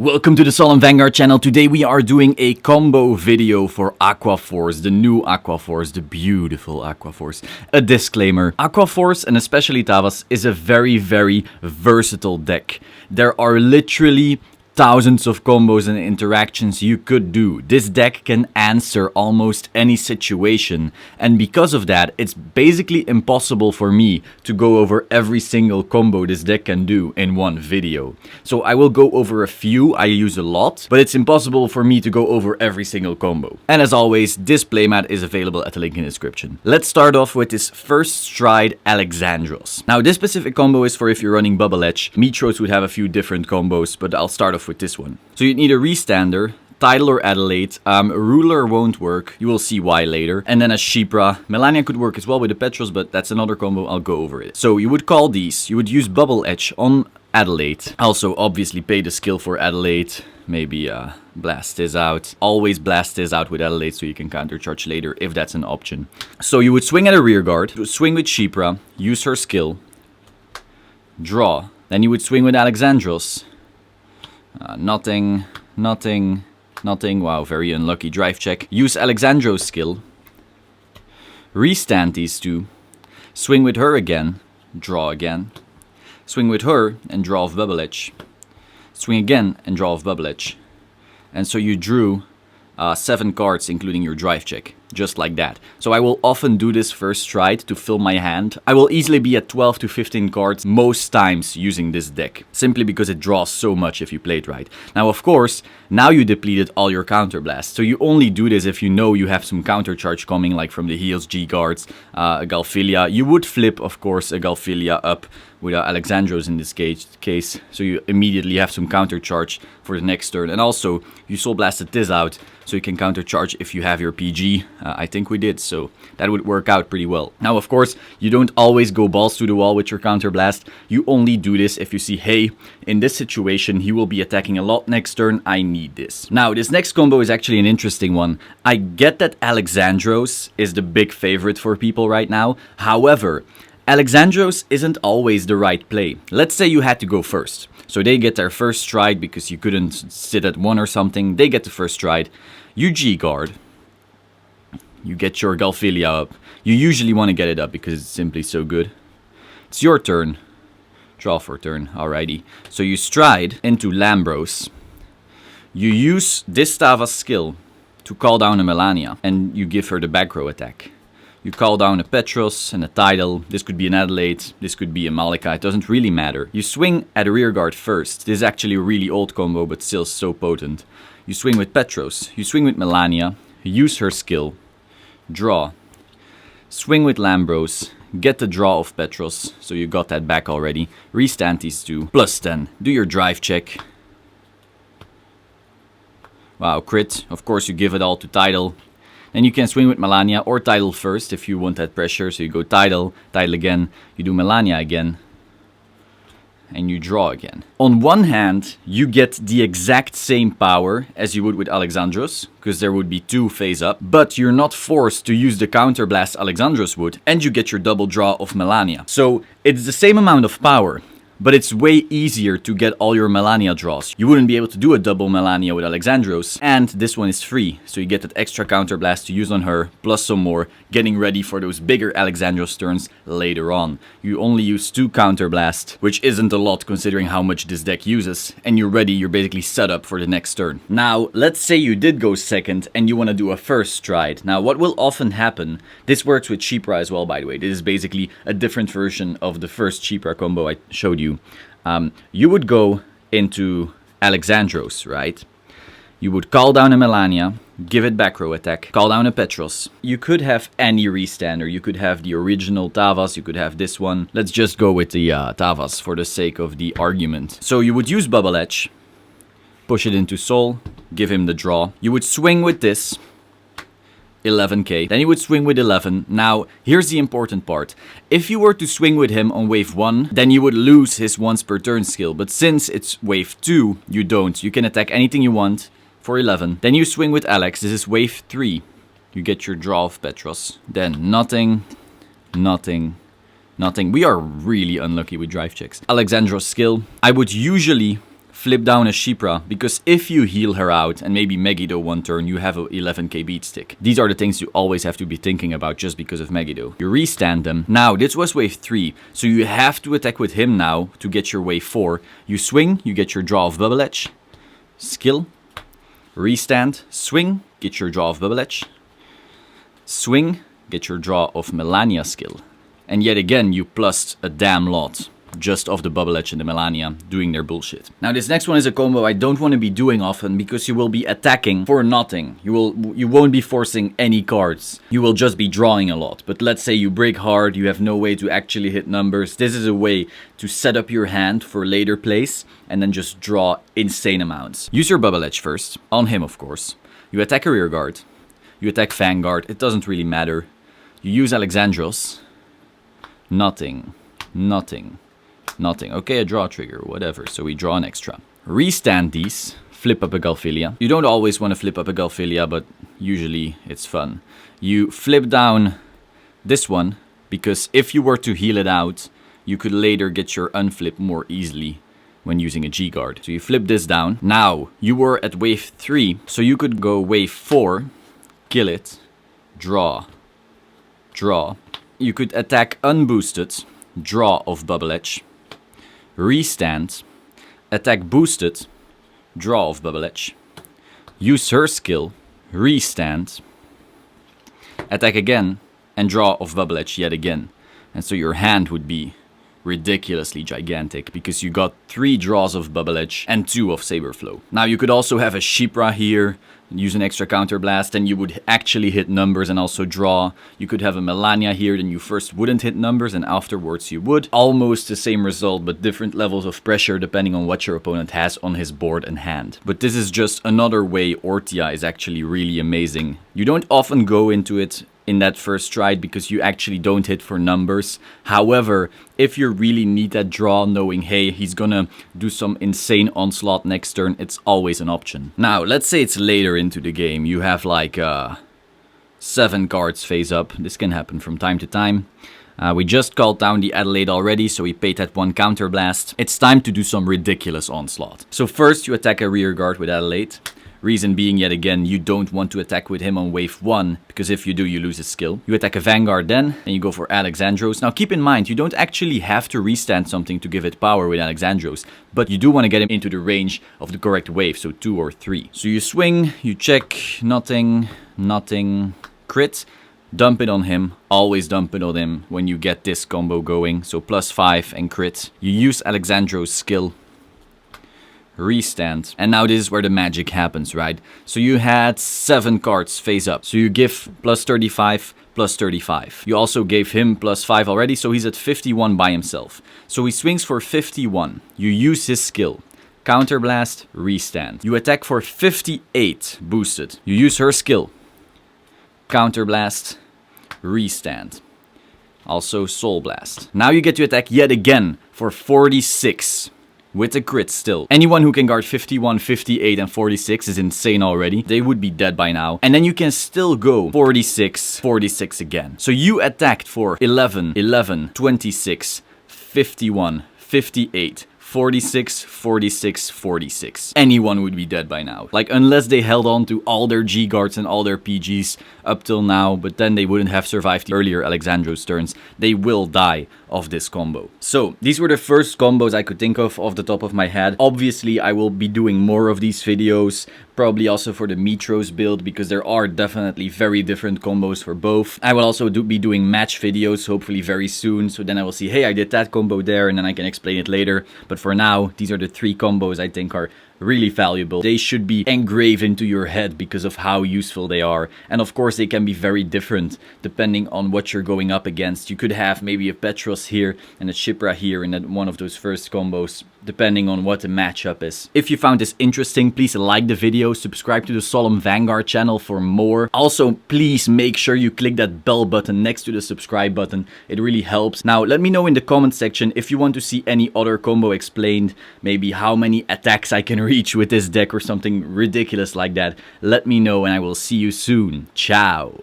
Welcome to the Solemn Vanguard channel. Today we are doing a combo video for Aqua Force, the new Aqua Force, the beautiful Aqua Force. A disclaimer, Aqua Force and especially Thavas is a very versatile deck. There are literally thousands of combos and interactions you could do. This deck can answer almost any situation, and because of that, it's basically impossible for me to go over every single combo this deck can do in one video. So I will go over a few I use a lot, but it's impossible for me to go over every single combo. And as always, this playmat is available at the link in the description. Let's start off with this First Stride Alexandros. Now this specific combo is for if you're running Bubble Edge. Mitros would have a few different combos, but I'll start off with this one. So you need a Restander, Tidal or Adelaide. Ruler won't work, you will see why later. And then a Shipra. Melania could work as well with the Petros, but that's another combo, I'll go over it. So you would call these, you would use Bubble Edge on Adelaide. Also obviously pay the skill for Adelaide. Maybe blast this out. Always blast this out with Adelaide so you can countercharge later if that's an option. So you would swing at a rear guard, swing with Shipra, use her skill, draw. Then you would swing with Alexandros. Nothing. Wow, very unlucky drive check. Use Alexandro's skill. Restand these two. Swing with her again. Draw again. Swing with her and draw off Bubble Edge. Swing again and draw off Bubble Edge. And so you drew 7 cards including your drive check. Just like that. So I will often do this first stride to fill my hand. I will easily be at 12 to 15 cards most times using this deck. Simply because it draws so much if you play it right. Now of course, now you depleted all your counterblasts. So you only do this if you know you have some countercharge coming, like from the heals, G-guards, a Galphilia. You would flip of course a Galphilia up with Alexandros in this case. So you immediately have some countercharge for the next turn. And also you soul blasted this out so you can countercharge if you have your PG. I think we did, so that would work out pretty well. Now, of course, you don't always go balls to the wall with your counterblast. You only do this if you see, hey, in this situation, he will be attacking a lot next turn. I need this. Now, this next combo is actually an interesting one. I get that Alexandros is the big favorite for people right now. However, Alexandros isn't always the right play. Let's say you had to go first. So they get their first stride because you couldn't sit at 1 or something. They get the first stride. You G-guard. You get your Galphilia up. You usually want to get it up because it's simply so good. It's your turn. Draw for turn. Alrighty. So you stride into Lambros. You use this Thavas skill to call down a Melania. And you give her the back row attack. You call down a Petros and a Tidal. This could be an Adelaide. This could be a Malika. It doesn't really matter. You swing at a rear guard first. This is actually a really old combo, but still so potent. You swing with Petros. You swing with Melania. You use her skill. Draw. Swing with Lambros. Get the draw of Petros. So you got that back already. Restand these two. Plus 10. Do your drive check. Wow, crit. Of course you give it all to Tidal. Then you can swing with Melania or Tidal first if you want that pressure. So you go Tidal, Tidal again. You do Melania again. And you draw again. On one hand, you get the exact same power as you would with Alexandros, because there would be 2 phase up, but you're not forced to use the counterblast Alexandros would, and you get your double draw of Melania. So it's the same amount of power, but it's way easier to get all your Melania draws. You wouldn't be able to do a double Melania with Alexandros, and this one is free, so you get that extra counterblast to use on her, plus some more, getting ready for those bigger Alexandros turns later on. You only use 2 counterblast, which isn't a lot considering how much this deck uses, and you're ready, you're basically set up for the next turn. Now, let's say you did go second, and you want to do a first stride. Now, what will often happen, this works with Shipra as well, by the way. This is basically a different version of the first Shipra combo I showed you. You would go into Alexandros, right? You would call down a Melania, give it back row attack, call down a Petros. You could have any Restander. You could have the original Thavas, you could have this one. Let's just go with the Thavas for the sake of the argument. So you would use Bubble Edge, push it into Soul, give him the draw. You would swing with this. 11k. Then you would swing with 11. Now, here's the important part. If you were to swing with him on wave 1, then you would lose his once per turn skill. But since it's wave 2, you don't. You can attack anything you want for 11. Then you swing with Alex. This is wave 3. You get your draw of Petros. Then nothing. We are really unlucky with drive checks. Alexandros skill. I would usually flip down a Shipra, because if you heal her out and maybe Megiddo one turn, you have a 11k beat stick. These are the things you always have to be thinking about just because of Megiddo. You restand them. Now, this was wave 3, so you have to attack with him now to get your wave 4. You swing, you get your draw of Bubble Edge. Skill. Restand. Swing, get your draw of Bubble Edge. Swing, get your draw of Melania skill. And yet again, you plussed a damn lot just off the Bubble Edge and the Melania doing their bullshit. Now this next one is a combo I don't want to be doing often because you will be attacking for nothing. You won't be forcing any cards. You will just be drawing a lot. But let's say you break hard, you have no way to actually hit numbers. This is a way to set up your hand for later plays and then just draw insane amounts. Use your Bubble Edge first, on him of course. You attack a rear guard. You attack Vanguard, it doesn't really matter. You use Alexandros. Nothing. Okay, a draw trigger, whatever. So we draw an extra. Restand these. Flip up a Galphilia. You don't always want to flip up a Galphilia, but usually it's fun. You flip down this one, because if you were to heal it out, you could later get your unflip more easily when using a G-guard. So you flip this down. Now, you were at wave 3, so you could go wave 4, kill it, draw. You could attack unboosted, draw of Bubble Edge, restand, attack boosted, draw of Bubble Edge, use her skill, restand, attack again, and draw of Bubble Edge yet again. And so your hand would be ridiculously gigantic because you got 3 draws of Bubble Edge and 2 of Saber Flow. Now you could also have a Shipra here, use an extra counterblast, and you would actually hit numbers and also draw. You could have a Melania here, then you first wouldn't hit numbers and afterwards you would. Almost the same result, but different levels of pressure depending on what your opponent has on his board and hand. But this is just another way Ortia is actually really amazing. You don't often go into it in that first stride because you actually don't hit for numbers. However, if you really need that draw, knowing, hey, he's gonna do some insane onslaught next turn, it's always an option. Now, let's say it's later into the game. You have like 7 cards face up. This can happen from time to time. We just called down the Adelaide already, so we paid that 1 counterblast. It's time to do some ridiculous onslaught. So first you attack a rear guard with Adelaide. Reason being, yet again, you don't want to attack with him on wave 1, because if you do, you lose his skill. You attack a Vanguard then, and you go for Alexandros. Now keep in mind, you don't actually have to restand something to give it power with Alexandros, but you do want to get him into the range of the correct wave, so 2 or 3. So you swing, you check, nothing, crit, dump it on him. Always dump it on him when you get this combo going, so +5 and crit. You use Alexandros' skill. Restand. And now this is where the magic happens, right? So you had 7 cards face up. So you give +35, +35. You also gave him +5 already, so he's at 51 by himself. So he swings for 51. You use his skill. Counterblast, restand. You attack for 58 boosted. You use her skill. Counterblast, restand. Also Soul Blast. Now you get to attack yet again for 46. With a crit still. Anyone who can guard 51, 58 and 46 is insane already. They would be dead by now. And then you can still go 46, 46 again. So you attacked for 11, 11, 26, 51, 58, 46, 46, 46. Anyone would be dead by now. Like, unless they held on to all their G-guards and all their PGs up till now, but then they wouldn't have survived the earlier Alexandros turns. They will die of this combo. So, these were the first combos I could think of off the top of my head. Obviously, I will be doing more of these videos, probably also for the Mitros build, because there are definitely very different combos for both. I will also be doing match videos, hopefully very soon, so then I will see, hey, I did that combo there, and then I can explain it later. But for now, these are the 3 combos I think are really valuable. They should be engraved into your head because of how useful they are. And of course they can be very different depending on what you're going up against. You could have maybe a Petros here and a Shipra here in one of those first combos, depending on what the matchup is. If you found this interesting, please like the video, subscribe to the Solemn Vanguard channel for more. Also, please make sure you click that bell button next to the subscribe button. It really helps. Now, let me know in the comment section if you want to see any other combo explained, maybe how many attacks I can reach with this deck or something ridiculous like that. Let me know and I will see you soon. Ciao.